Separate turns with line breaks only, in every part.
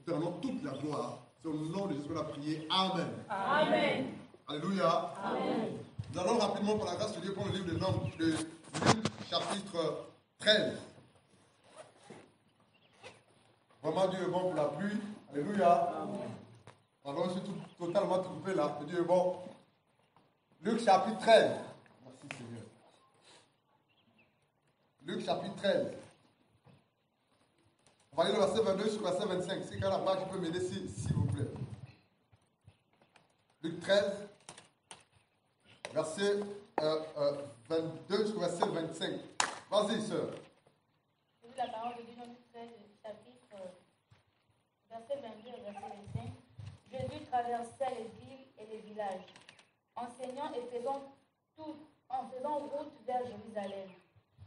te rendons toute la gloire. C'est au nom de Jésus qu'on a prié. Amen.
Amen.
Alléluia.
Amen.
Nous allons rapidement, par la grâce de Dieu, prendre le livre de Nombres, de Luc, chapitre 13. Vraiment, Dieu est bon pour la pluie. Alléluia. Amen. Alors, je suis totalement trompé là. Dieu est bon. Luc, chapitre 13. Merci, Seigneur. Luc, chapitre 13. On va lire le verset 22 jusqu'au verset 25. Si quelqu'un n'a pas, je peux m'aider, s'il vous plaît. Luc 13, verset 22 jusqu'au verset 25. Vas-y, sœur.
Je lis la parole de Dieu dans Luc 13, chapitre verset 22 et verset 25. Jésus traversait les villes et les villages, enseignant et faisant route vers Jérusalem.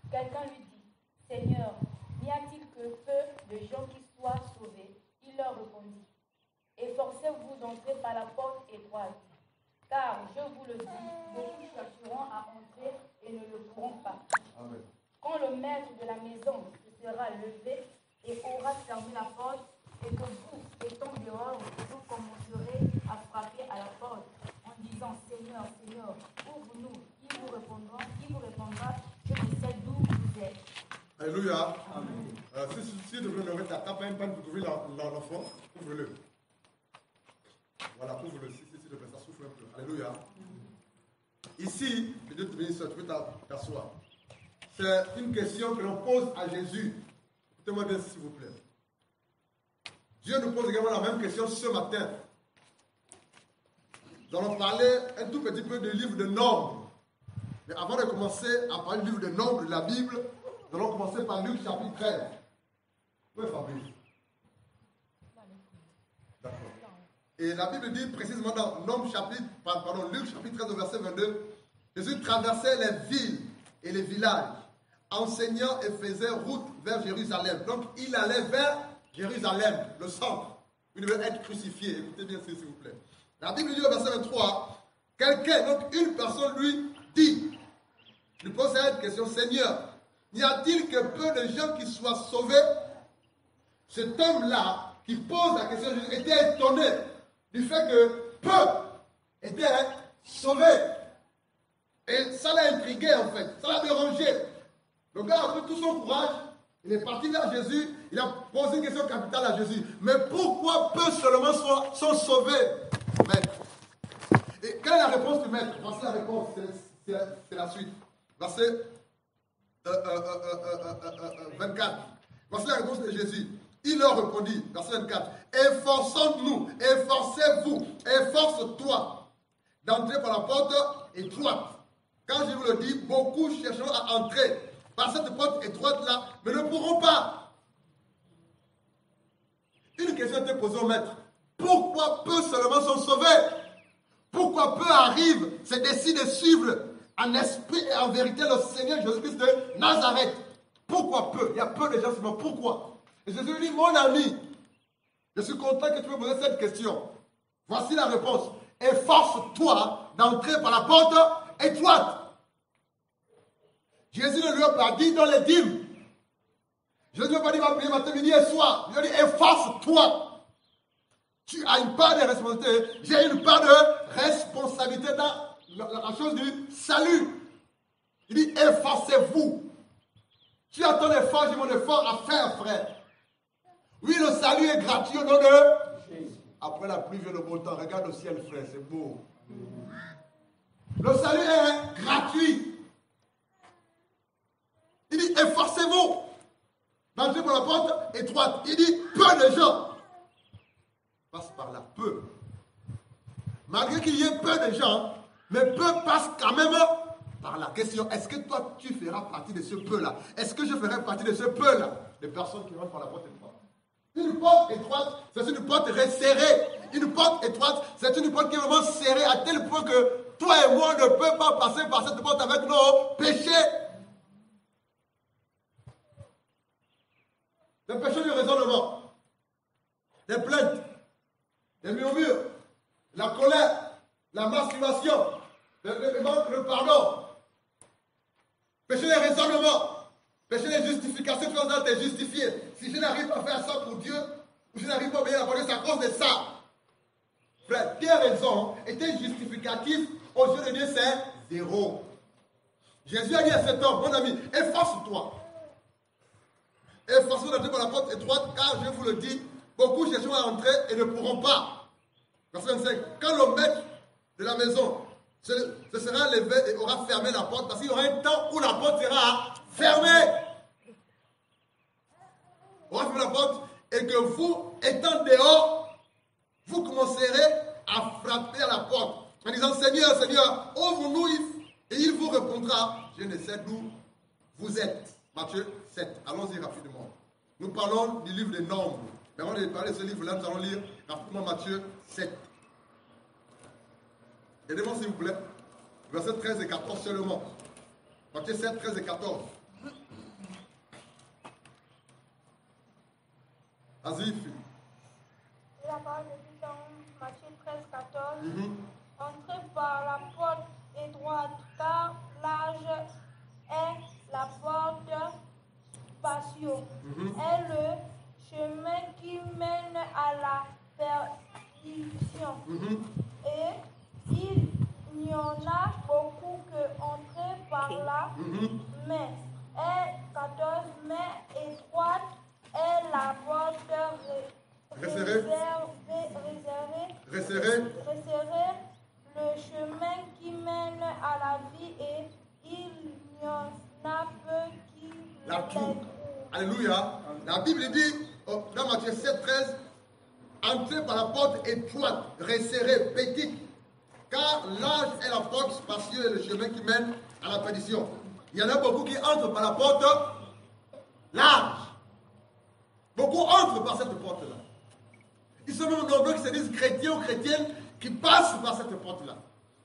Quelqu'un lui dit, Seigneur, n'y a-t-il que peu de gens qui soient sauvés? Il leur répondit, efforcez-vous d'entrer par la porte étroite, car je vous le dis, beaucoup chercheront à entrer et ne le pourront pas.
Amen.
Quand le maître de la maison se sera levé et aura fermé la porte, et que vous, étant dehors, vous commencerez à frapper à la porte en disant, Seigneur, Seigneur, ouvre-nous. Il vous répondra, je ne sais d'où vous êtes.
Alléluia. Si tu devrais lever ta tape, un pan pour trouver l'enfant, ouvre-le. Voilà, ouvre-le. Si tu devrais, ça souffle un peu. Alléluia. Ici, que Dieu te bénisse, tu peux t'asseoir. C'est une question que l'on pose à Jésus. Écoutez-moi bien, s'il vous plaît. Dieu nous pose également la même question ce matin. Nous allons parler un tout petit peu du livre de Nombres. Mais avant de commencer à parler du livre de Nombres de la Bible, nous allons commencer par Luc chapitre 13. Oui, Fabrice. D'accord. Et la Bible dit précisément dans Luc chapitre 13, verset 22, Jésus traversait les villes et les villages, enseignant et faisait route vers Jérusalem. Donc il allait vers Jérusalem, le centre. Il devait être crucifié. Écoutez bien s'il vous plaît. La Bible dit au verset 23, quelqu'un, donc une personne lui dit, lui pose cette question, Seigneur, n'y a-t-il que peu de gens qui soient sauvés? Cet homme-là, qui pose la question, était étonné du fait que peu étaient sauvés. Et ça l'a intrigué en fait, ça l'a dérangé. Le gars a pris tout son courage, il est parti vers Jésus, il a posé une question capitale à Jésus. Mais pourquoi peu seulement sont sauvés, maître? Et quelle est la réponse du maître? Voici la réponse, c'est la suite. Verset 24. Voici la réponse de Jésus. Il leur répondit, verset 24, efforçons-nous, efforcez-vous, efforce-toi d'entrer par la porte étroite. Quand je vous le dis, beaucoup chercheront à entrer par cette porte étroite-là, mais ne pourront pas. Une question était posée au maître. Pourquoi peu seulement sont sauvés? Pourquoi peu arrivent, se décident de suivre en esprit et en vérité le Seigneur Jésus-Christ de Nazareth? Pourquoi peu? Il y a peu de gens seulement. Pourquoi? Et Jésus lui dit, mon ami, je suis content que tu me poses cette question. Voici la réponse. Efforce-toi d'entrer par la porte étroite. Jésus ne lui a pas dit dans les dîmes. Jésus ne lui a pas dit, va prier matin, midi et soir. Il lui a dit, efforce-toi. Tu as une part de responsabilité. J'ai une part de responsabilité dans la chose du salut. Il dit, efforcez-vous. Tu as ton effort, j'ai mon effort à faire, frère. Oui, le salut est gratuit au nom de Jésus. Après la pluie vient le beau temps. Regarde le ciel, frère, c'est beau. Le salut est gratuit. Il dit, efforcez-vous d'entrer par la porte étroite. Il dit, peu de gens passent par là, peu. Malgré qu'il y ait peu de gens, mais peu passent quand même par la question, est-ce que toi, tu feras partie de ce peu-là? Est-ce que je ferai partie de ce peu-là? Les personnes qui rentrent par la porte étroite. Une porte étroite, c'est une porte resserrée. Une porte étroite, c'est une porte qui est vraiment serrée à tel point que toi et moi ne pouvons pas passer par cette porte avec nos péchés. Les péchés du raisonnement, les plaintes, les murmures, la colère, la masturbation, le manque de pardon, péché des raisonnements, péché des justifications, tu vas te justifier. Si je n'arrive pas à faire ça pour Dieu, Je n'arrive pas à obéir la parole, c'est à cause de ça. Frère, tes raisons étaient justificatives aux yeux de Dieu, c'est 0. Jésus a dit à cet homme, mon ami, efforce-toi. Efforce-toi d'entrer par la porte étroite, car je vous le dis, beaucoup chercheront à entrer et ne pourront pas. Verset 25. Quand le maître de la maison se sera levé et aura fermé la porte, parce qu'il y aura un temps où la porte sera fermée. On va fermer la porte et que vous, étant dehors, vous commencerez à frapper à la porte en disant Seigneur, Seigneur, ouvre-nous. Et il vous répondra, je ne sais d'où vous êtes. Matthieu 7. Allons-y rapidement. Nous parlons du livre des Nombres. Mais avant de parler de ce livre-là, nous allons lire rapidement Matthieu 7. Aidez-moi s'il vous plaît. Versets 13 et 14 seulement. Matthieu 7, 13 et 14. Vas-y, Philippe.
La parole de Dieu dans Matthieu 13, 14. Entrez par la porte étroite, car large est la porte spacieux, est le chemin qui mène à la perdition. Et il y en a beaucoup qui entrent par là, mais est 14, mais étroite est la porte réservée, le chemin qui mène à la vie, et il y en a peu qui
la trouvent. Alléluia. La Bible dit dans Matthieu 7, 13, entrez par la porte étroite, resserrée, petite, car large est la porte spacieuse et le chemin qui mène à la perdition. Il y en a beaucoup qui entrent par la porte large. Beaucoup entrent par cette porte-là. Ils sont même nombreux qui se disent chrétiens ou chrétiennes qui passent par cette porte-là.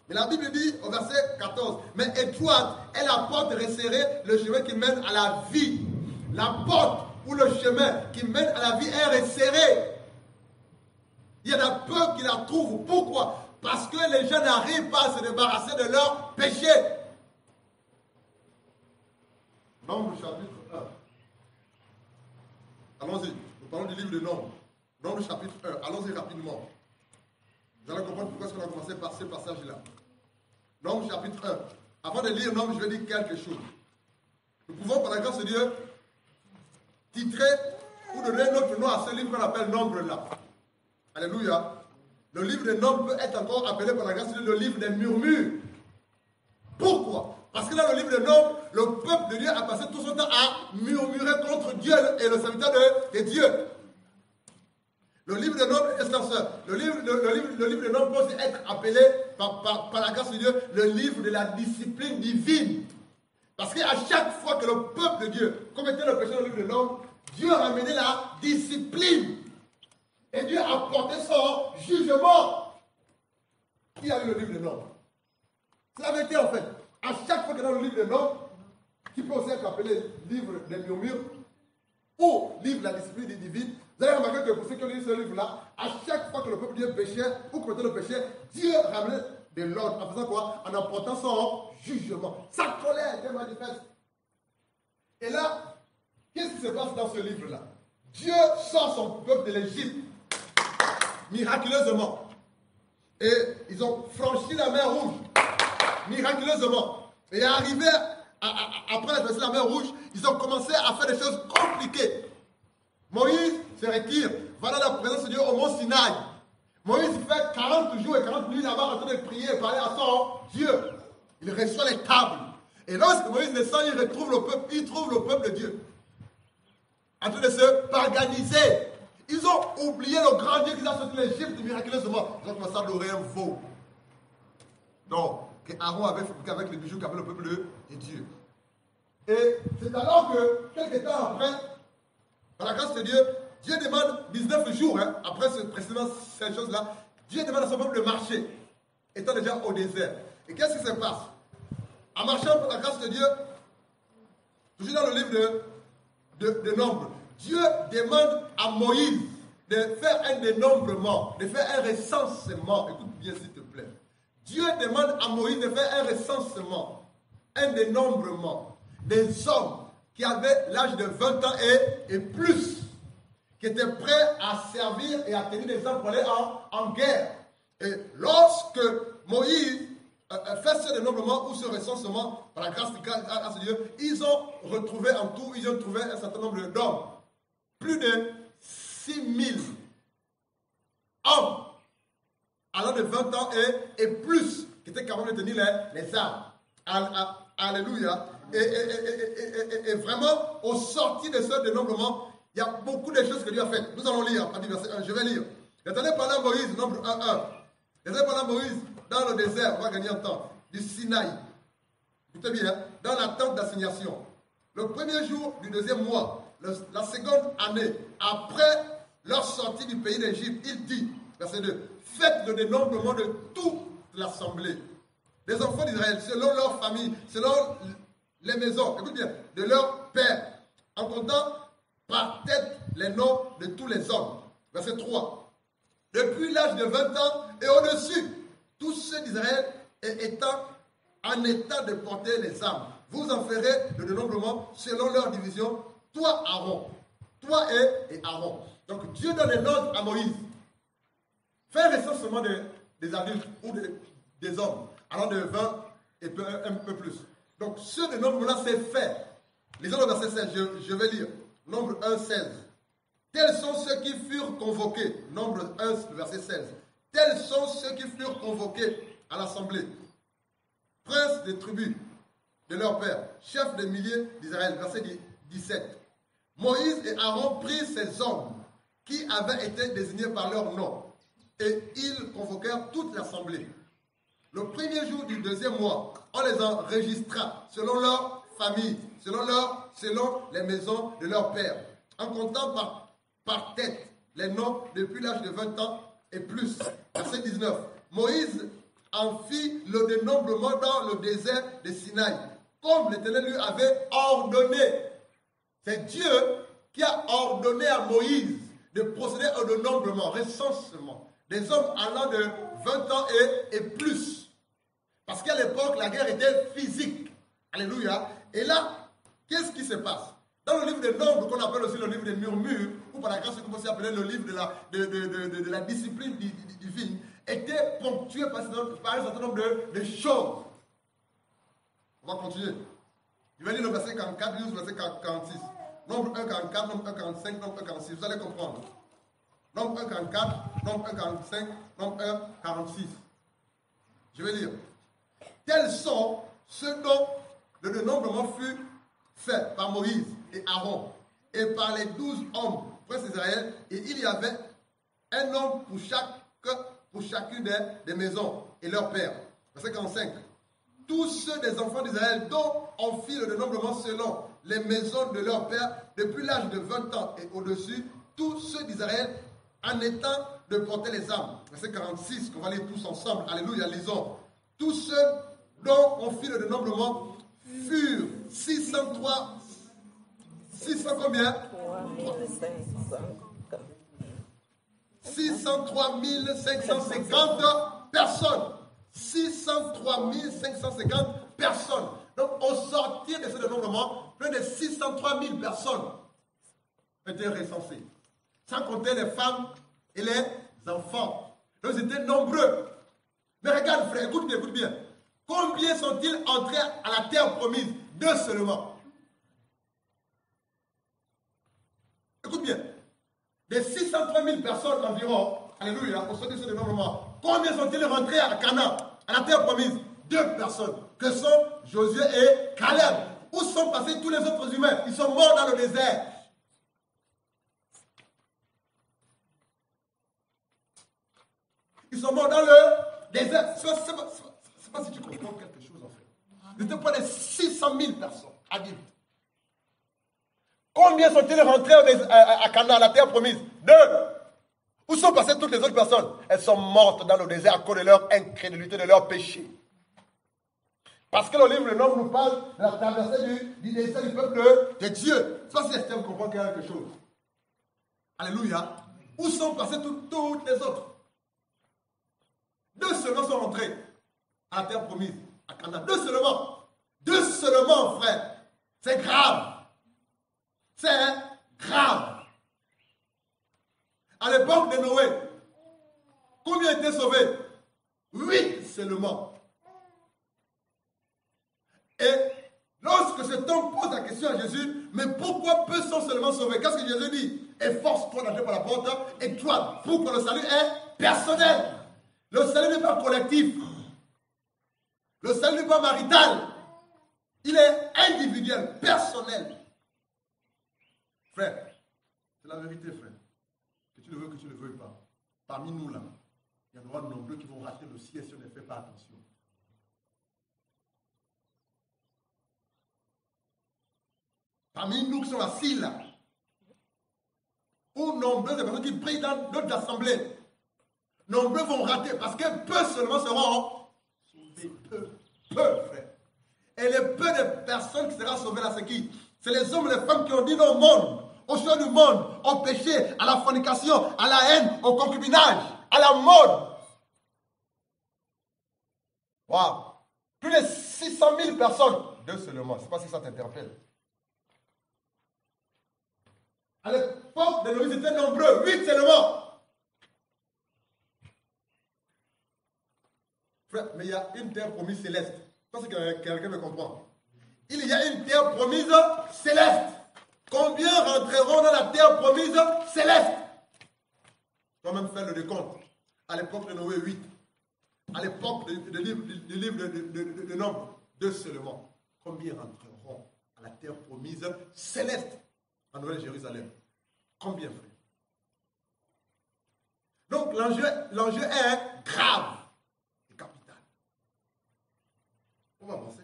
Mais la Bible dit au verset 14, mais étroite est la porte resserrée, le chemin qui mène à la vie. La porte ou le chemin qui mène à la vie est resserré. Il y en a peu qui la trouvent. Pourquoi? Parce que les gens n'arrivent pas à se débarrasser de leurs péchés. Nombre chapitre 1. Allons-y. Nous parlons du livre de Nombre. Nombre chapitre 1. Allons-y rapidement. Vous allez comprendre pourquoi est-ce qu'on a commencé par ce passage-là. Nombre chapitre 1. Avant de lire Nombre, je vais dire quelque chose. Nous pouvons, par la grâce de Dieu, titrer ou donner notre nom à ce livre qu'on appelle Nombre-là. Alléluia. Le livre des Nombres peut être encore appelé par la grâce de Dieu le livre des murmures. Pourquoi? Parce que dans le livre des Nombres, le peuple de Dieu a passé tout son temps à murmurer contre Dieu et le serviteur de Dieu. Le livre des Nombres, le livre des Nombres peut aussi être appelé par la grâce de Dieu le livre de la discipline divine. Parce qu'à chaque fois que le peuple de Dieu commettait le péché dans le livre des Nombres, Dieu ramenait la discipline. Et Dieu a porté son jugement. Qui a lu le livre des Nombres? C'est la vérité en fait. À chaque fois que dans le livre des Nombres, qui peut aussi être appelé livre des murmures ou livre de la discipline divine, vous allez remarquer que pour ceux qui ont lu ce livre-là, à chaque fois que le peuple de Dieu péchait ou commettait le péché, Dieu ramenait de l'ordre. En faisant quoi? En apportant son jugement. Sa colère était manifeste. Et là, qu'est-ce qui se passe dans ce livre-là? Dieu sort son peuple de l'Égypte miraculeusement. Et ils ont franchi la mer Rouge miraculeusement. Et arrivé après traverser la mer Rouge, ils ont commencé à faire des choses compliquées. Moïse se retire, va dans la présence de Dieu au mont Sinaï. Moïse fait 40 jours et 40 nuits là-bas en train de prier et parler à son Dieu. Il reçoit les tables. Et lorsque Moïse descend, il retrouve le peuple, il trouve le peuple de Dieu en train de se paganiser. Ils ont oublié le grand Dieu qui a sorti l'Égypte miraculeusement. Ils ont commencé à adorer un veau. Donc, que Aaron avait fabriqué avec les bijoux qu'avait le peuple de Dieu. Et c'est alors que, quelques temps après, par la grâce de Dieu, Dieu demande 19 jours, après précisément ces choses-là, Dieu demande à son peuple de marcher, étant déjà au désert. Et qu'est-ce qui se passe? En marchant par la grâce de Dieu, toujours dans le livre de Nombres, Dieu demande à Moïse de faire un dénombrement, de faire un recensement. Écoute bien s'il te plaît. Dieu demande à Moïse de faire un recensement, un dénombrement des hommes qui avaient l'âge de 20 ans et plus, qui étaient prêts à servir et à tenir des armes pour aller en guerre. Et lorsque Moïse fait ce dénombrement ou ce recensement, par la grâce de Dieu, ils ont retrouvé en tout, ils ont trouvé un certain nombre d'hommes. Plus de 6000 hommes allant de 20 ans et plus, qui étaient capables de tenir les armes. Alléluia. Et vraiment, au sorti de ce dénombrement, il y a beaucoup de choses que Dieu a faites. Nous allons lire, à verset 1, je vais lire. J'entendais parler à Moïse, nombre 1. J'entendais parler à Moïse dans le désert, on va gagner un temps, du Sinaï. Écoutez bien, dans la tente d'assignation. Le premier jour du deuxième mois, la seconde année, après leur sortie du pays d'Égypte, il dit, verset 2, faites le dénombrement de toute l'assemblée des enfants d'Israël, selon leur famille, selon les maisons, écoute bien, de leur père, en comptant par tête les noms de tous les hommes. Verset 3. Depuis l'âge de 20 ans et au-dessus, tous ceux d'Israël étant en état de porter les armes, vous en ferez le dénombrement selon leur division, toi Aaron, toi et Aaron. Donc Dieu donne un ordre à Moïse. Fais un recensement des adultes ou des hommes, allant de 20 et un peu plus. Donc ce dénombrement-là c'est fait. Lisons le verset 16, je vais lire. Nombre 1, 16. Tels sont ceux qui furent convoqués. Nombre 1, verset 16. Tels sont ceux qui furent convoqués à l'assemblée. Princes des tribus de leur père, chefs des milliers d'Israël. Verset 17. Moïse et Aaron prirent ces hommes qui avaient été désignés par leur nom. Et ils convoquèrent toute l'assemblée. Le premier jour du deuxième mois, on les enregistra selon leur famille, selon les maisons de leur père, en comptant par tête les noms depuis l'âge de 20 ans et plus. Verset 19. Moïse en fit le dénombrement dans le désert de Sinaï, comme l'Éternel lui avait ordonné. C'est Dieu qui a ordonné à Moïse de procéder au dénombrement, recensement, des hommes allant de 20 ans et plus. Parce qu'à l'époque, la guerre était physique. Alléluia. Et là, qu'est-ce qui se passe? Dans le livre des nombres, qu'on appelle aussi le livre des murmures, ou par la grâce, qu'on peut appeler le livre de la discipline divine, était ponctué par un certain nombre de choses. On va continuer. Je vais lire le verset 44, le verset 46. Nombre 1, 44, nombre 1, 45, nombre 1, 46. Vous allez comprendre. Nombre 1, 44, nombre 1, 45, nombre 1, 46. Je vais lire. Tels sont ceux dont le dénombrement fut fait par Moïse et Aaron et par les 12 hommes princes d'Israël, et il y avait un homme pour chacune des maisons et leur père. Verset 45. Tous ceux des enfants d'Israël dont on fit le dénombrement selon les maisons de leur père depuis l'âge de 20 ans et au-dessus, tous ceux d'Israël en étant de porter les armes. Verset 46, qu'on va lire tous ensemble. Alléluia, lisons. Tous ceux dont on fit le dénombrement furent 603 combien? 603 550 personnes. 603 550 personnes. Donc, au sortir de ce dénombrement, plus de 603 000 personnes étaient recensées. Sans compter les femmes et les enfants. Donc, ils étaient nombreux. Mais regarde, frère, écoute bien. Combien sont-ils entrés à la terre promise? 2 seulement. Écoute bien. Des 603 000 personnes environ, alléluia, au sortir de ce dénombrement, combien sont-ils rentrés à Canaan, à la terre promise? 2 personnes, que sont Josué et Caleb. Où sont passés tous les autres humains? Ils sont morts dans le désert. Ils sont morts dans le désert. Je ne sais pas si tu comprends quelque chose en fait. Ils étaient pas de 600 000 personnes adultes. Combien sont-ils rentrés à Canaan, à la terre promise? 2. Où sont passées toutes les autres personnes? Elles sont mortes dans le désert à cause de leur incrédulité, de leur péché. Parce que le livre de Nombres nous parle de la traversée du désert du peuple de Dieu. Je ne sais pas si Esther comprend quelque chose. Alléluia. Où sont passées toutes les autres? 2 seulement sont rentrés à la terre promise, à Canaan. 2 seulement. 2 seulement, frère. C'est grave. C'est grave. À l'époque de Noé, combien étaient sauvés? 8 seulement. Et lorsque cet homme pose la question à Jésus, mais pourquoi peu sont seulement sauvés? Qu'est-ce que Jésus dit? Efforce-toi d'entrer par la porte, et toi, pourquoi le salut est personnel. Le salut n'est pas collectif. Le salut n'est pas marital. Il est individuel, personnel. Frère, c'est la vérité, frère. Que tu le veux, que tu ne le veuilles pas. Parmi nous, là, il y en aura de nombreux qui vont rater le ciel si on ne fait pas attention. Parmi nous qui sont assis là, ou nombreux des personnes qui prient dans d'autres assemblées, nombreux vont rater parce que peu seulement seront sauvés. Peu, frère. Et les peu de personnes qui seront sauvées là, c'est qui? C'est les hommes et les femmes qui ont dit non au monde, au choix du monde, au péché, à la fornication, à la haine, au concubinage, à la mode. Waouh! Plus de 600 000 personnes. 2 seulement, je ne sais pas si ça t'interpelle. À l'époque de Noé, ils étaient nombreux, 8 seulement. Frère, mais il y a une terre promise céleste. Je pense que quelqu'un me comprend. Il y a une terre promise céleste. Combien rentreront dans la terre promise céleste? On va même faire le décompte. À l'époque de Noé, 8. À l'époque du livre de Nombre, 2 seulement. Combien rentreront à la terre promise céleste? En Nouvelle-Jérusalem. Combien, frère? Donc, l'enjeu est grave et capital. On va avancer.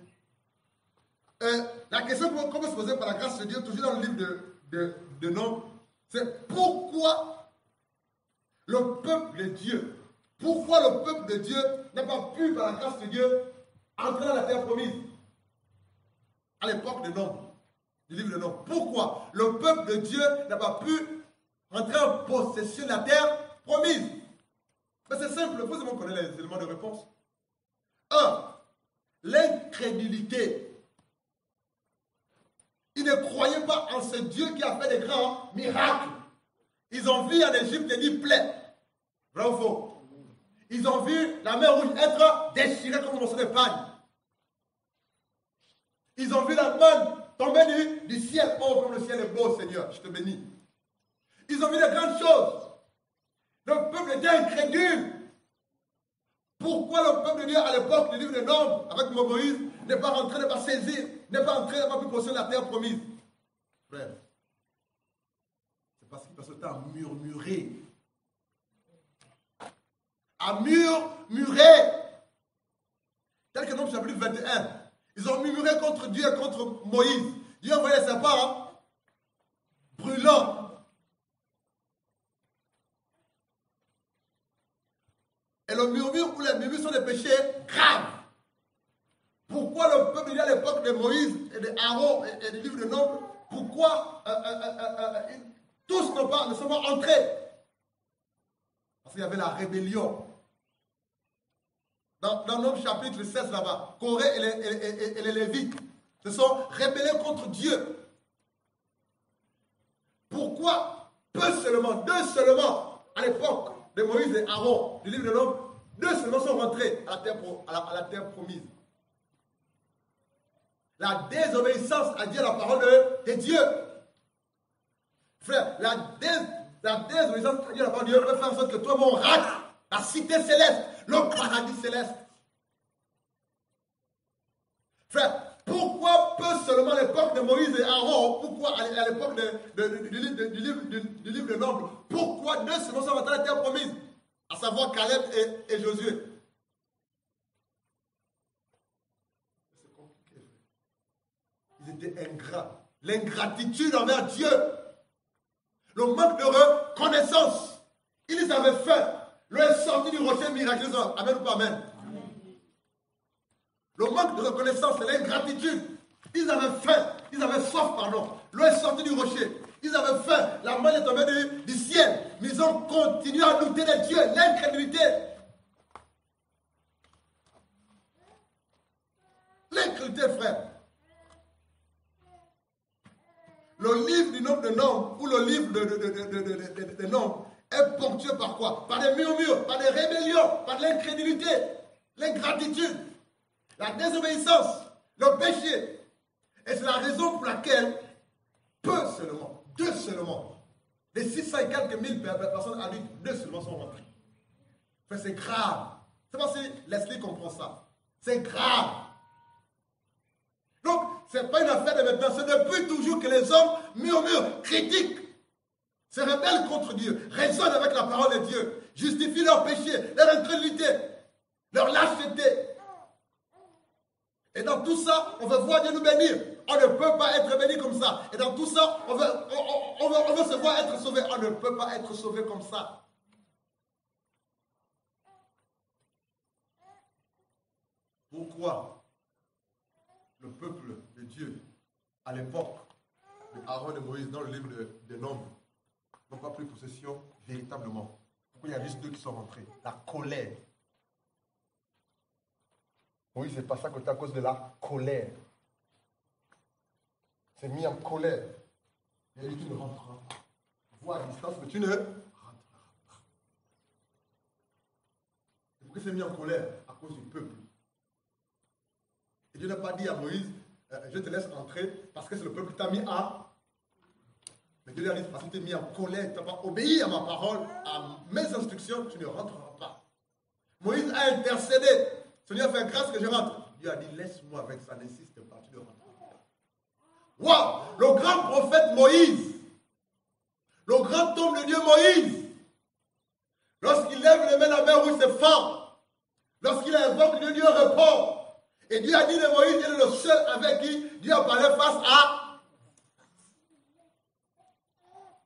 La question qu'on peut se poser par la grâce de Dieu, toujours dans le livre de Nombre, c'est pourquoi le peuple de Dieu, n'a pas pu, par la grâce de Dieu, entrer dans la terre promise à l'époque de Nombre. Du livre de Nombre. Pourquoi le peuple de Dieu n'a pas pu entrer en possession de la terre promise? Mais c'est simple, vous allez connaître les éléments de réponse. 1. L'incrédulité. Ils ne croyaient pas en ce Dieu qui a fait des grands miracles. Ils ont vu en Égypte des nids pleins. Vrai ou faux? Ils ont vu la mer rouge être déchirée comme un morceau de pagne. Ils ont vu la manne tomber du ciel. Oh, comme le ciel est beau, Seigneur, je te bénis. Ils ont vu de grandes choses. Le peuple était incrédule. Pourquoi le peuple de Dieu, à l'époque du livre de Nombre, avec Moïse, n'est pas rentré, n'est pas saisi, n'est pas entré, n'a pas pu posséder la terre promise? Frère, c'est parce qu'ils passaient le temps à murmurer. À murmurer. Tel que Nombre chapitre 21. Ils ont murmuré contre Dieu et contre Moïse. Dieu a envoyé les serpents brûlants. Et le murmure ou les murmures sont des péchés graves. Pourquoi le peuple à l'époque de Moïse et d'Aaron et du livre de Nombre, pourquoi tous ne sont pas entrés? Parce qu'il y avait la rébellion. Dans Nombre chapitre 16 là-bas, Corée et les Lévites se sont rébellés contre Dieu. Pourquoi peu seulement, 2 seulement, à l'époque de Moïse et Aaron, du livre de Nombre, 2 seulement sont rentrés à la terre promise. La désobéissance à Dieu, la parole de Dieu. Frère, la désobéissance à Dieu, la parole de Dieu, peut faire en sorte que toi, on rate la cité céleste, le paradis céleste. Frère, pourquoi peu seulement à l'époque de Moïse et Aaron, pourquoi à l'époque du livre de Nombre, pourquoi 2 seulement sont rentrés à la terre promise, à savoir Caleb et Josué? C'est compliqué. Ils étaient ingrats. L'ingratitude envers Dieu. Le manque de reconnaissance. Ils avaient faim. L'eau est sortie du rocher miraculeusement. Amen ou pas amen? Le manque de reconnaissance, c'est l'ingratitude. Ils avaient faim, ils avaient soif, pardon. L'eau est sortie du rocher. Ils avaient faim, la manne est tombée du ciel. Mais ils ont continué à douter de Dieu, l'incrédulité. L'incrédulité, frère. Le livre du nombre de Nombre, ou le livre de Nombre, est ponctué par quoi? Par des murmures, par des rébellions, par de l'incrédulité, l'ingratitude, la désobéissance, le péché. Et c'est la raison pour laquelle peu seulement, 2 seulement, des 600 et quelques mille personnes adultes, 2 seulement sont rentrés. Enfin, c'est grave. Je ne sais pas si Leslie comprend ça. C'est grave. Donc, ce n'est pas une affaire de maintenant. C'est depuis toujours que les hommes murmurent, critiquent, se rebellent contre Dieu, raisonnent avec la parole de Dieu, justifient leur péché, leur incrédulité, leur lâcheté. Et dans tout ça, on veut voir Dieu nous bénir. On ne peut pas être béni comme ça. Et dans tout ça, on veut se voir être sauvé. On ne peut pas être sauvé comme ça. Pourquoi le peuple de Dieu, à l'époque de Aaron et Moïse, dans le livre des Nombres, n'ont pas pris possession véritablement? Pourquoi il y a juste 2 qui sont rentrés? La colère. Moïse est passé à côté à cause de la colère. C'est mis en colère. Il a dit, tu ne rentreras pas. Vois à distance, mais tu ne rentreras pas. Et pourquoi c'est mis en colère? À cause du peuple. Et Dieu n'a pas dit à Moïse, je te laisse entrer parce que c'est le peuple qui t'a mis à... Mais Dieu lui a dit, parce que tu t'es mis en colère, tu n'as pas obéi à ma parole, à mes instructions, tu ne rentreras pas. Moïse a intercédé. Seigneur, fais grâce que je rentre. Dieu a dit, laisse-moi avec ça, n'insiste pas, tu ne rentres pas. Waouh! Le grand prophète Moïse, le grand homme de Dieu Moïse, lorsqu'il lève les mains, la mer rouge se fend. Lorsqu'il invoque Dieu, Dieu répond. Et Dieu a dit de Moïse, il est le seul avec qui Dieu a parlé face à...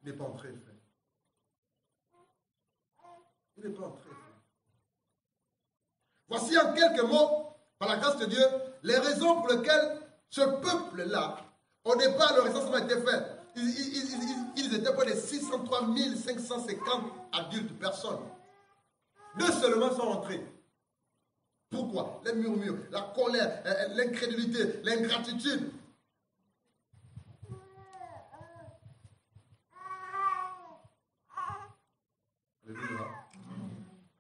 Il n'est pas entré, frère. Il n'est pas entré, frère. Voici en quelques mots, par la grâce de Dieu, les raisons pour lesquelles ce peuple-là, au départ, le recensement a été fait. Ils étaient près de 603 550 adultes, personnes. 2 seulement sont rentrés. Pourquoi? Les murmures, la colère, l'incrédulité, l'ingratitude. Alléluia.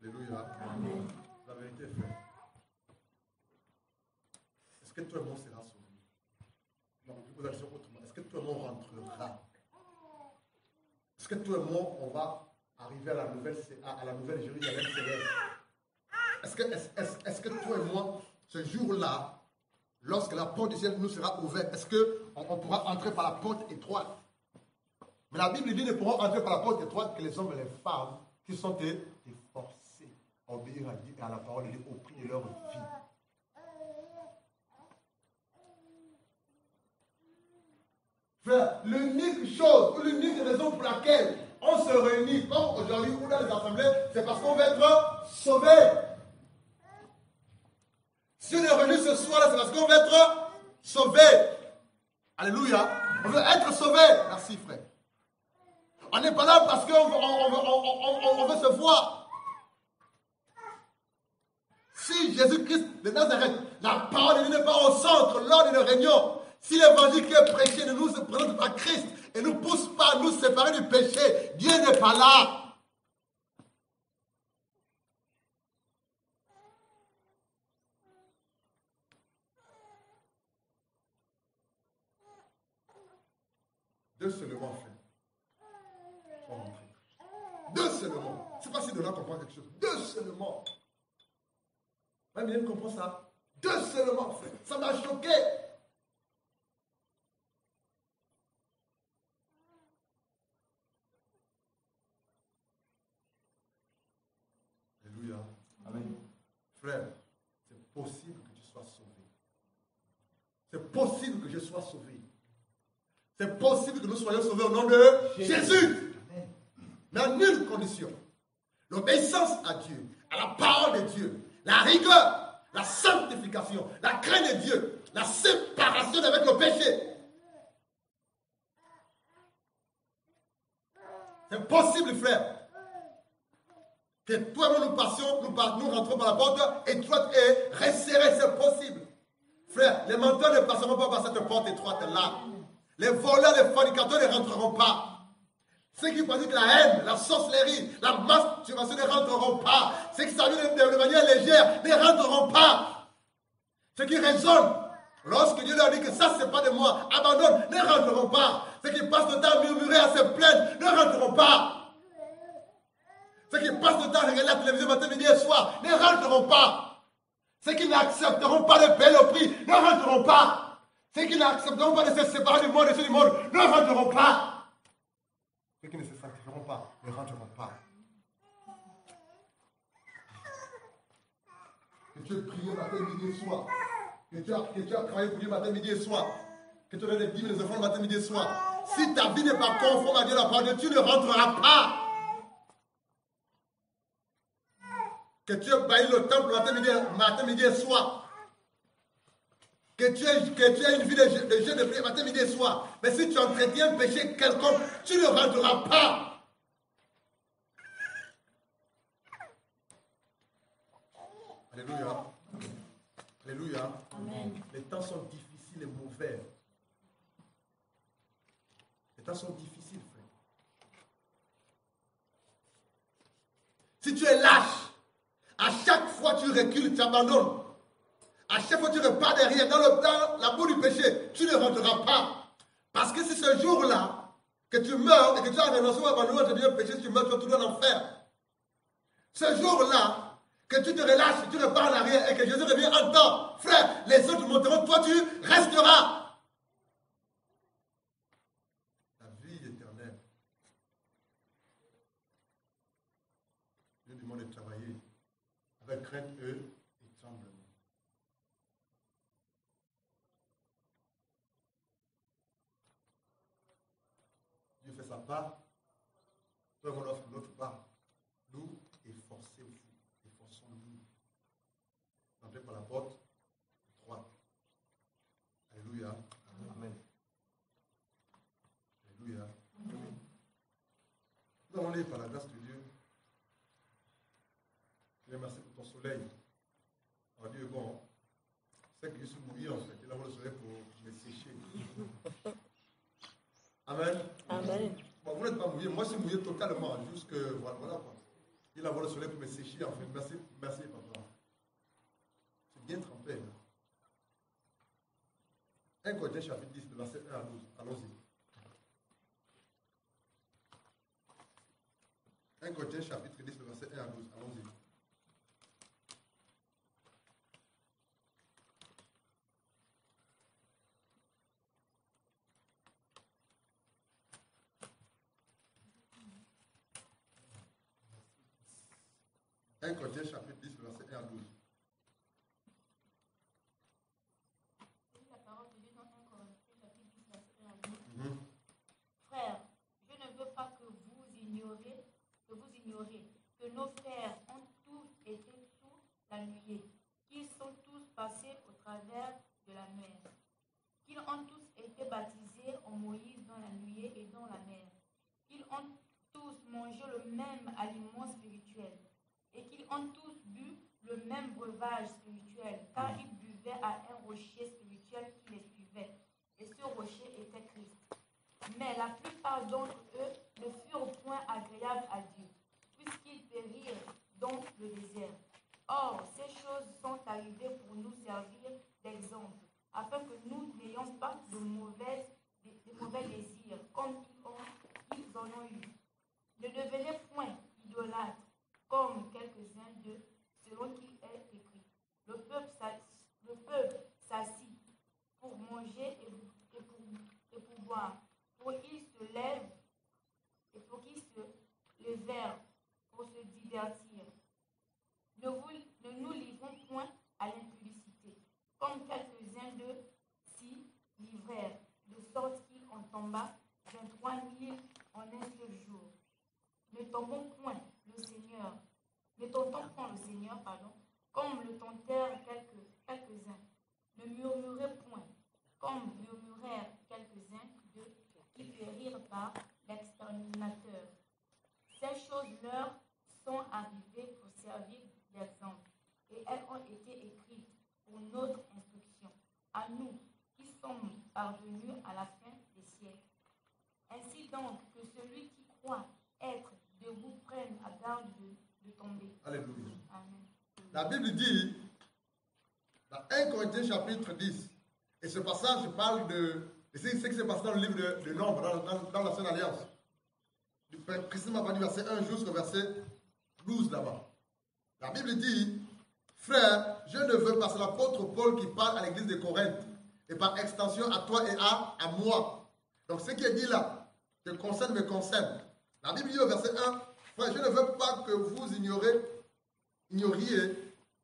Alléluia. La vérité est faite. Est-ce que toi et moi sera sauvé? Non, je vous pose la question autrement. Est-ce que toi et moi on rentrera? Est-ce que toi et moi on va arriver à la nouvelle Jérusalem céleste? Est-ce que toi et moi, ce jour-là, lorsque la porte du ciel nous sera ouverte, est-ce qu'on pourra entrer par la porte étroite? Mais la Bible dit ne pourront entrer par la porte étroite que les hommes et les femmes qui sont forcés à obéir à Dieu et à la parole de Dieu au prix de leur vie. Frère, l'unique chose, ou l'unique raison pour laquelle on se réunit comme aujourd'hui ou dans les assemblées, c'est parce qu'on veut être sauvés. Si on est revenu ce soir-là, c'est parce qu'on veut être sauvés. Alléluia. On veut être sauvés. Merci, frère. On n'est pas là parce qu'on veut se voir. Si Jésus-Christ de Nazareth, la parole de Dieu n'est pas au centre lors de nos réunions, si l'évangile qui est prêché ne nous présente pas Christ et ne nous pousse pas à nous séparer du péché, Dieu n'est pas là. Deux seulement, frère, sont rentrés. 2 seulement. Je ne sais pas si Donald comprend quelque chose. 2 seulement. Même Mylène comprend ça. 2 seulement, frère. Ça m'a choqué. Alléluia. Amen. Frère, c'est possible que tu sois sauvé. C'est possible que je sois sauvé. C'est possible que nous soyons sauvés au nom de Jésus. Mais en nulle condition. L'obéissance à Dieu, à la parole de Dieu, la rigueur, la sanctification, la crainte de Dieu, la séparation avec le péché. C'est possible, frère. Que toi et moi nous passions, nous rentrons par la porte étroite et resserrée, c'est possible. Frère, les menteurs ne passeront pas par cette porte étroite-là. Les voleurs, les fornicateurs ne rentreront pas. Ceux qui pratiquent la haine, la sorcellerie, la masturbation ne rentreront pas. Ceux qui s'habillent de manière légère ne rentreront pas. Ceux qui raisonnent, lorsque Dieu leur dit que ça, c'est pas de moi, abandonnent, ne rentreront pas. Ceux qui passent le temps à murmurer, à se plaindre, ne rentreront pas. Ceux qui passent le temps à regarder la télévision matin, midi et soir, ne rentreront pas. Ceux qui n'accepteront pas de payer le prix, ne rentreront pas. Ceux qui n'accepteront pas de se séparer du monde et ceux du monde, ne rentreront pas. Ceux qui ne se sanctifieront pas, ne rentreront pas. Que tu aies prié matin, midi et soir. Que tu as travaillé pour Dieu matin, midi et soir. Que tu aies des dîmes, des enfants matin, midi et soir. Si ta vie n'est pas conforme à Dieu, la parole de Dieu, tu ne rentreras pas. Que tu aies bailli le temple matin, midi et soir. Que tu aies une vie de jeûne de prière matin, midi et soir. Mais si tu entretiens un péché quelconque, tu ne rentreras pas. Alléluia. Alléluia.
Amen.
Les temps sont difficiles et mauvais. Les temps sont difficiles, frère. Si tu es lâche, à chaque fois tu recules, tu abandonnes. À chaque fois tu repars derrière, dans la boue du péché, tu ne rentreras pas. Parce que c'est ce jour-là que tu meurs et que tu as renoncé ou abandonné à te péché, si tu meurs, tu vas tout dans l'enfer. Ce jour-là, que tu te relâches, tu repars en arrière et que Jésus revient en temps, frère, les autres monteront, toi tu resteras. La vie éternelle. Dieu demande de travailler avec crainte et tremblement. Dieu fait sa part, toi on offre notre part. Nous, efforçons-nous. Entrez par la porte droite. Alléluia. Amen. Alléluia. Amen. Nous allons aller par la grâce de Dieu. Je te remercie pour ton soleil. Alors Dieu est bon. C'est que je suis mouillé en fait. Il a le soleil pour me sécher. Amen.
Amen.
Bon, vous n'êtes pas mouillé. Moi, je suis mouillé totalement. Jusque, voilà quoi. Il a le soleil pour me sécher en fait. Merci, merci papa. C'est bien trempé. 1 Corinthiens chapitre 10, de verset 1 à 12. Allons-y. 1 Corinthiens chapitre 10, de verset 1 à 12. Allons-y. Corinthiens chapitre 10, verset 1 à 12.
La parole de Dieu dans 1 Corinthiens chapitre 10, verset 1 à 12. Frères, je ne veux pas que vous ignoriez que nos frères ont tous été sous la nuée, qu'ils sont tous passés au travers de la mer, qu'ils ont tous été baptisés en Moïse dans la nuée et dans la mer, qu'ils ont tous mangé le même aliment spirituel, et qu'ils ont tous bu le même breuvage spirituel, car ils buvaient à un rocher spirituel qui les suivait, et ce rocher était Christ. Mais la plupart d'entre eux ne furent point agréables à Dieu, puisqu'ils périrent dans le désert. Or, ces choses sont arrivées pour nous servir d'exemple, afin que nous n'ayons pas de mauvais désirs, comme ils en ont eu. Ne devenez point idolâtres, comme quelques-uns d'eux, selon qu'il est écrit. Le peuple s'assit pour manger et pour boire, pour qu'ils se lèvent et pour qu'ils se levèrent pour se divertir. Ne nous livrons point à l'impudicité, comme quelques-uns d'eux s'y livrèrent, de sorte qu'il en tomba 23 000 en un seul jour. Ne tentons point le Seigneur, comme le tentèrent quelques-uns. Ne murmurez point, comme murmurèrent quelques-uns d'eux qui périrent par l'exterminateur. Ces choses leur sont arrivées pour servir d'exemple, et elles ont été écrites pour notre instruction, à nous qui sommes parvenus à la fin des siècles. Ainsi donc que celui qui point être debout prenne à garde de tomber.
Alléluia.
Amen.
La Bible dit, dans 1 Corinthiens chapitre 10, et ce passage parle de... C'est ce qui s'est passé dans le livre de Nombres, dans l'Ancienne Alliance. Précisément du verset 1 jusqu'au verset 12 là-bas. La Bible dit, frère, je ne veux pas, c'est l'apôtre Paul qui parle à l'église de Corinthe, et par extension à toi et à moi. Donc ce qui est dit là, te concerne, me concerne. La Bible dit au verset 1, frère, je ne veux pas que vous ignoriez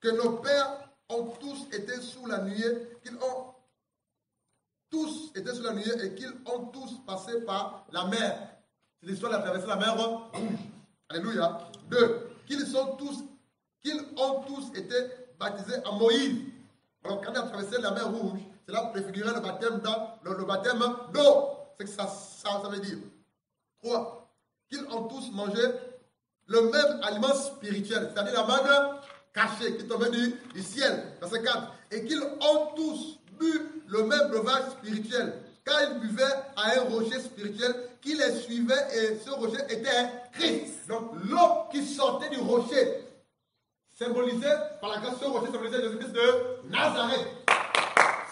que nos pères ont tous été sous la nuée, qu'ils ont tous été sous la nuée et qu'ils ont tous passé par la mer. C'est l'histoire de traverser la mer rouge. Alléluia. 2. Qu'ils ont tous été baptisés en Moïse. Alors quand il a traversé la mer rouge, cela préfigurait le baptême d'eau. C'est que ça veut dire. 3. Qu'ils ont tous mangé le même aliment spirituel, c'est-à-dire la manne cachée qui tombait du ciel. Verset 4. Et qu'ils ont tous bu le même breuvage spirituel, car ils buvaient à un rocher spirituel qui les suivait, et ce rocher était Christ. Donc l'eau qui sortait du rocher symbolisait, par la grâce de ce rocher, symbolisait Jésus-Christ de Nazareth.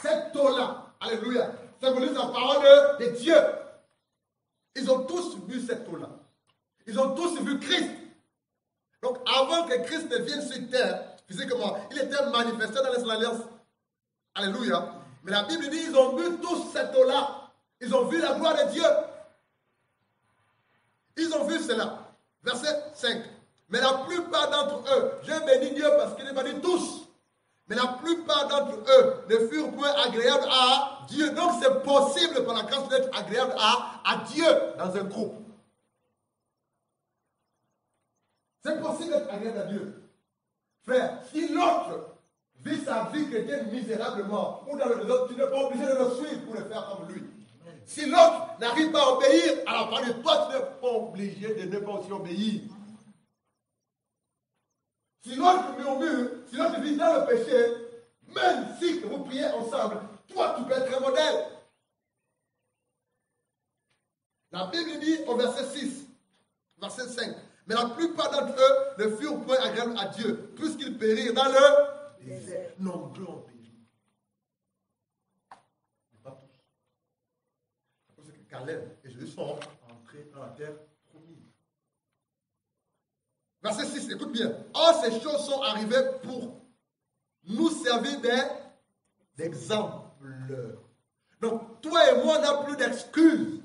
Cette eau-là, alléluia, symbolise la parole de Dieu. Ils ont tous bu cette eau-là. Ils ont tous vu Christ. Donc avant que Christ ne vienne sur terre, physiquement, il était manifesté dans l'Alliance. Alléluia. Mais la Bible dit, ils ont bu tous cette eau-là. Ils ont vu la gloire de Dieu. Ils ont vu cela. Verset 5. Mais la plupart d'entre eux, je bénis Dieu parce qu'il est béni tous. Mais la plupart d'entre eux ne furent point agréables à Dieu. Donc c'est possible par la grâce d'être agréable à Dieu dans un groupe. C'est possible d'être agréable à Dieu. Frère, si l'autre vit sa vie chrétienne misérablement, ou dans le désordre, tu n'es pas obligé de le suivre pour le faire comme lui. Si l'autre n'arrive pas à obéir à la parole de toi, tu n'es pas obligé de ne pas aussi obéir. Si l'autre murmure, si l'autre vit dans le péché, même si vous priez ensemble, toi tu peux être un modèle. La Bible dit au verset 6, verset 5, mais la plupart d'entre eux ne furent point agréables à Dieu, puisqu'ils périrent dans le désert. Nombreux ont péri. Mais pas tous. C'est pour ça que Caleb et Jésus sont entrés dans la terre promise. Verset 6, écoute bien. Or, ces choses sont arrivées pour nous servir d'exemple. Donc, toi et moi, on n'a plus d'excuses.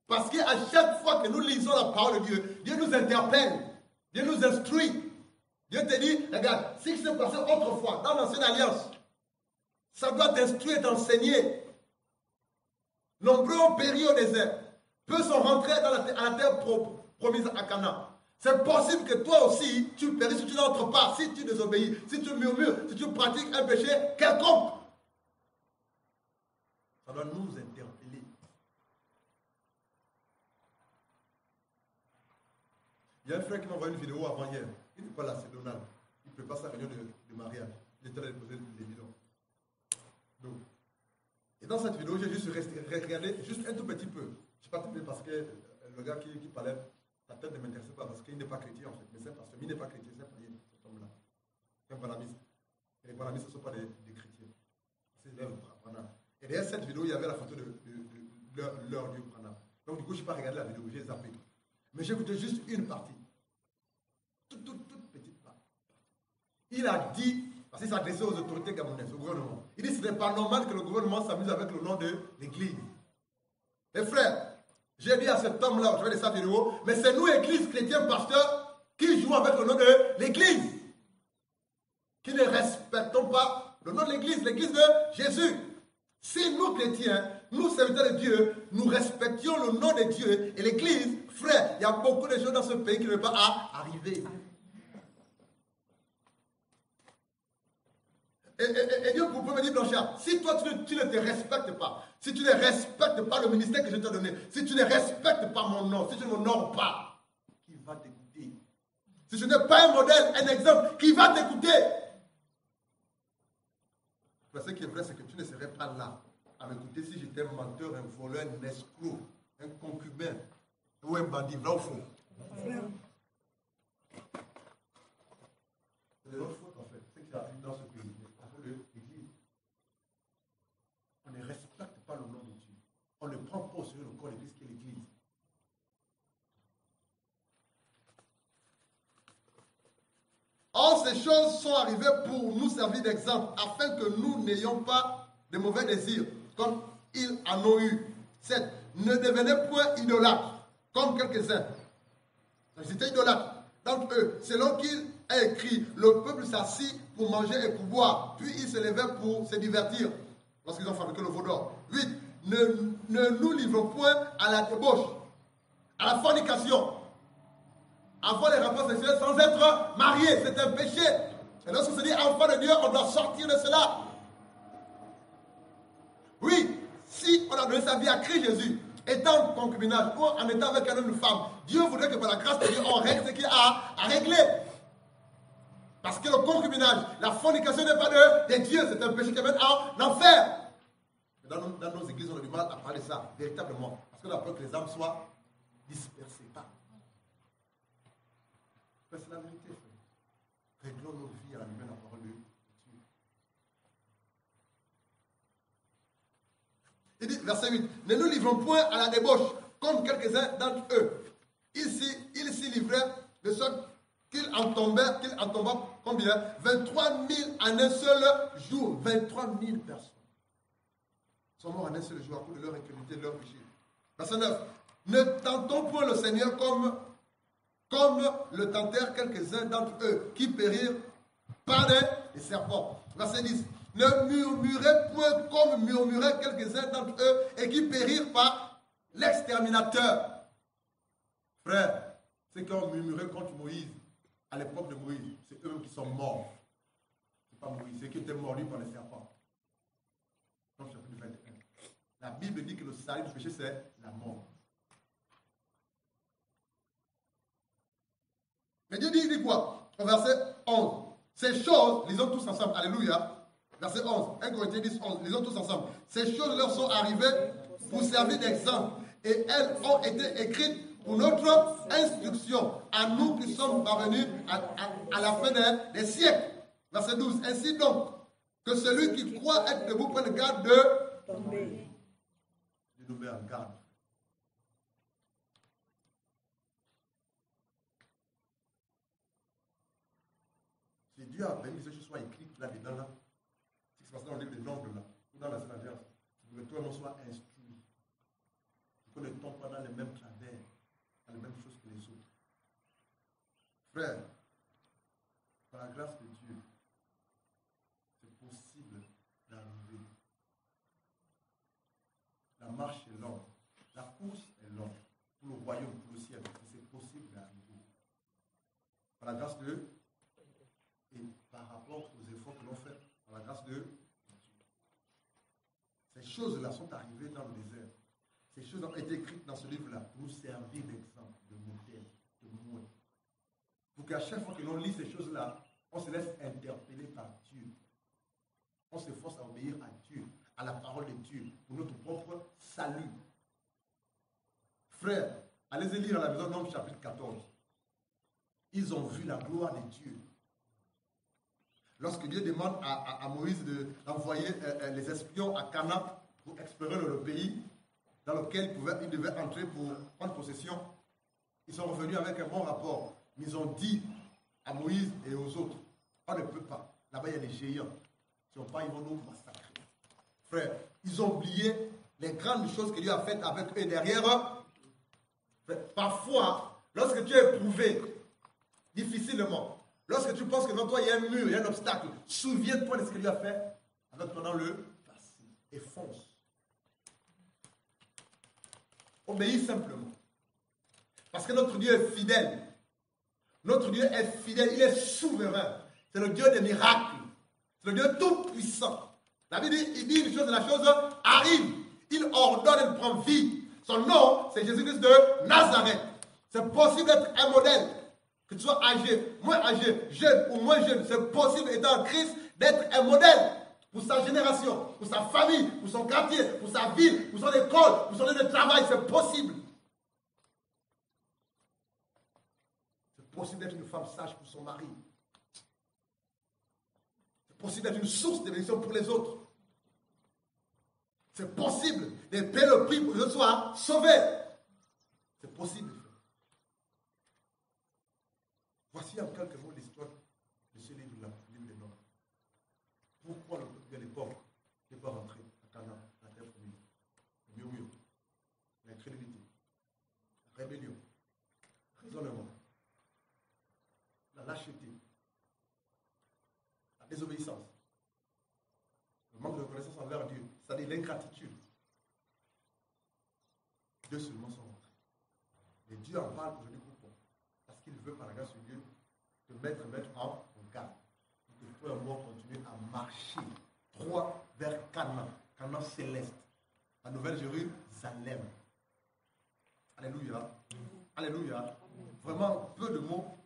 Parce qu'à chaque fois que nous lisons la parole de Dieu, Dieu nous interpelle, Dieu nous instruit. Dieu te dit, regarde, ce qui s'est passé autrefois dans l'Ancienne Alliance, ça doit t'instruire et t'enseigner. Nombreux ont péri au désert. Peu sont rentrés à la terre promise à Canaan. C'est possible que toi aussi, tu périsses si tu n'entres pas, si tu désobéis, si tu murmures, si tu pratiques un péché quelconque. Ça doit nous interpeller. Il y a un frère qui m'a envoyé une vidéo avant-hier. Il n'est pas là, c'est Donald. Il ne prépare sa réunion de mariage. Il était là, il posait les bidons. Donc, et dans cette vidéo, j'ai juste regardé juste un tout petit peu. Je ne suis pas tout parce que le gars qui parlait, sa tête ne m'intéressait pas parce qu'il n'est pas chrétien en fait. Mais c'est parce qu'il n'est pas chrétien, c'est pas cet homme-là. C'est un panamiste. Et les panamistes, ce ne sont pas des chrétiens. C'est leur Prana. Et derrière cette vidéo, il y avait la photo de leur Dieu Prana. Donc du coup, je n'ai pas regardé la vidéo, j'ai zappé. Mais j'ai écouté juste une partie. Toute petite partie. Il a dit, parce qu'il s'adressait aux autorités gabonaises, au gouvernement. Il dit que ce n'est pas normal que le gouvernement s'amuse avec le nom de l'Église. Mes frères, j'ai dit à cet homme-là, je vais laisser sa vidéo, mais c'est nous, Église, chrétiens, pasteurs, qui jouons avec le nom de l'Église. Qui ne respectons pas le nom de l'Église de Jésus. Si nous, chrétiens, nous, serviteurs de Dieu, nous respections le nom de Dieu et l'Église, frère, il y a beaucoup de choses dans ce pays qui ne peuvent pas arriver. Et Dieu vous pouvez me dire, Blanchard, si toi tu ne te respectes pas, si tu ne respectes pas le ministère que je t'ai donné, si tu ne respectes pas mon nom, si tu ne m'honores pas, qui va t'écouter? Si je n'ai pas un modèle, un exemple, qui va t'écouter? Ce qui est vrai, c'est que tu ne serais pas là à m'écouter si j'étais un menteur, un voleur, un escroc, un concubin, ou un bandit, vrai ou faux? C'est de notre faute en fait, c'est qui arrive dans ce pays, à cause de l'Église. On ne respecte pas le nom de Dieu. On ne prend pas au sérieux le corps de Christ qui est l'Église. Or, ces choses sont arrivées pour nous servir d'exemple, afin que nous n'ayons pas de mauvais désirs, comme ils en ont eu. 7. Ne devenez point idolâtres, comme quelques-uns. Ils étaient idolâtres d'entre eux, selon qu'il est écrit, le peuple s'assit pour manger et pour boire, puis ils se levaient pour se divertir, lorsqu'ils ont fabriqué le veau d'or. 8. Ne nous livrons point à la débauche, à la fornication, avoir les rapports sexuels sans être marié, c'est un péché. Et lorsqu'on se dit enfant de Dieu, on doit sortir de cela. Oui, si on a donné sa vie à Christ Jésus, étant en concubinage ou en étant avec un homme ou une femme, Dieu voudrait que par la grâce de Dieu, on règle ce qu'il a à régler. Parce que le concubinage, la fornication n'est pas de Dieu, c'est un péché qui amène en enfer. Dans nos églises, on a du mal à parler de ça, véritablement. Parce qu'on a peur que les âmes soient dispersées. C'est la vérité, frère. Réglons nos vies à la lumière de la parole de Dieu. Il dit, verset 8, ne nous livrons point à la débauche, comme quelques-uns d'entre eux. Ils s'y livraient de sorte qu'il en tomba combien? 23 000 en un seul jour. 23 000 personnes sont mortes en un seul jour à cause de leur incrédulité, de leur péché. Verset 9, ne tentons point le Seigneur comme le tentèrent quelques-uns d'entre eux, qui périrent par des serpents. Verset 10. Ne murmurez point comme murmuraient quelques-uns d'entre eux, et qui périrent par l'exterminateur. Frère, ceux qui ont murmuré contre Moïse, à l'époque de Moïse, c'est eux qui sont morts. Ce n'est pas Moïse, c'est qui étaient mordus par les serpents. Dans le chapitre 21. La Bible dit que le salut du péché, c'est la mort. Mais Dieu dit quoi? Au verset 11. Ces choses, lisons tous ensemble. Alléluia. Verset 11. 1 Corinthiens 10, 11. Lisons tous ensemble. Ces choses leur sont arrivées pour servir d'exemple. Et elles ont été écrites pour notre instruction. À nous qui sommes parvenus à la fin des siècles. Verset 12. Ainsi donc, que celui qui croit être debout prenne garde de tomber. De nous mettre en garde. Si Dieu a permis que ces choses soient écrites là-dedans, là, ce qui se passe dans le livre des Nombres, là, ou dans la Sainte Alliance, c'est pour que toi, on soit instruit. Pour qu'on ne tombe pas dans les mêmes travers, dans les mêmes choses que les autres. Frère, par la grâce de Dieu, c'est possible d'arriver. La marche est longue, la course est longue, pour le royaume, pour le ciel, c'est possible d'arriver. Par la grâce de Dieu, et par rapport aux efforts que l'on fait, par la grâce de Dieu. Ces choses-là sont arrivées dans le désert. Ces choses ont été écrites dans ce livre-là pour nous servir d'exemple, de modèle, de modèle. Pour qu'à chaque fois que l'on lit ces choses-là, on se laisse interpeller par Dieu. On s'efforce à obéir à Dieu, à la parole de Dieu, pour notre propre salut. Frères, allez-y lire à la maison Nombres chapitre 14. Ils ont vu la gloire de Dieu. Lorsque Dieu demande à Moïse d'envoyer les espions à Canaan pour explorer le pays dans lequel ils devaient entrer pour prendre possession, ils sont revenus avec un bon rapport. Mais ils ont dit à Moïse et aux autres, on ne peut pas. Là-bas, il y a des géants. Si on part, ils vont nous massacrer. Frère, ils ont oublié les grandes choses que Dieu a faites avec eux derrière. Frère, parfois, lorsque tu es éprouvé difficilement, lorsque tu penses que devant toi il y a un mur, il y a un obstacle, souviens-toi de ce que Dieu a fait avec toi dans le passé et fonce. Obéis simplement. Parce que notre Dieu est fidèle. Notre Dieu est fidèle, il est souverain. C'est le Dieu des miracles. C'est le Dieu tout-puissant. La Bible dit, il dit une chose et la chose arrive. Il ordonne, elle prend vie. Son nom, c'est Jésus-Christ de Nazareth. C'est possible d'être un modèle. Que tu sois âgé, moins âgé, jeune ou moins jeune, c'est possible, étant en Christ, d'être un modèle pour sa génération, pour sa famille, pour son quartier, pour sa ville, pour son école, pour son lieu de travail. C'est possible. possible d'être une femme sage pour son mari. C'est possible d'être une source de bénédiction pour les autres. C'est possible de payer le prix pour que les autres soient sauvés. C'est possible. Voici en quelques mots l'histoire de ce livre-là, le livre des Nombres. Pourquoi le peuple de l'époque n'est pas rentré à Canaan, la terre promise? Le murmure, l'incrédulité, la rébellion, le raisonnement, la lâcheté, la désobéissance, le manque de reconnaissance envers Dieu, c'est-à-dire l'ingratitude. Deux seulement sont rentrés. Et Dieu en parle aujourd'hui pourquoi? Parce qu'il veut, par la grâce de Dieu, te mettre en garde. Il faut et moi continuer à marcher droit vers Canaan, Canaan céleste, la nouvelle Jérusalem. Alléluia. Alléluia. Vraiment, peu de mots.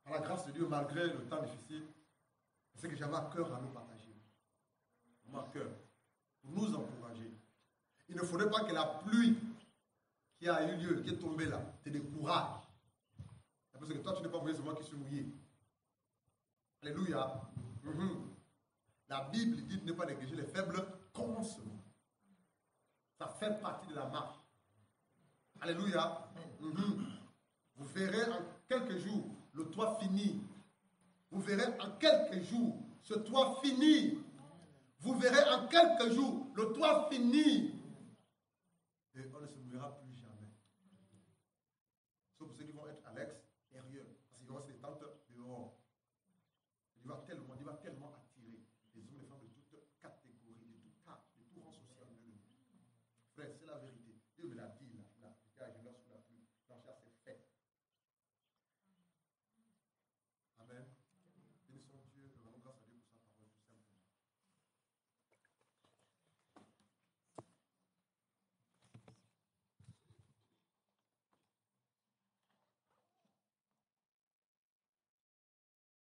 À la grâce de Dieu, malgré le temps difficile, c'est que j'avais à cœur à nous partager. Vraiment à cœur. Pour nous encourager. Il ne faudrait pas que la pluie qui a eu lieu, qui est tombée là, te décourage. Parce que toi, tu n'es pas mouillé, c'est moi qui suis mouillé. Alléluia. La Bible dit de ne pas négliger les faibles commencements. Ça fait partie de la marche. Alléluia. Vous verrez en quelques jours le toit fini. Vous verrez en quelques jours ce toit fini. Vous verrez en quelques jours le toit fini. Et on ne se mouillera plus jamais. Sauf pour ceux qui vont être à l'extérieur. Parce qu'ils vont se détendre dehors. Il va tellement attirer les hommes et les femmes de toutes catégories, de tout cas, de tout rang social. Frère, c'est la vérité. Dieu me l'a dit.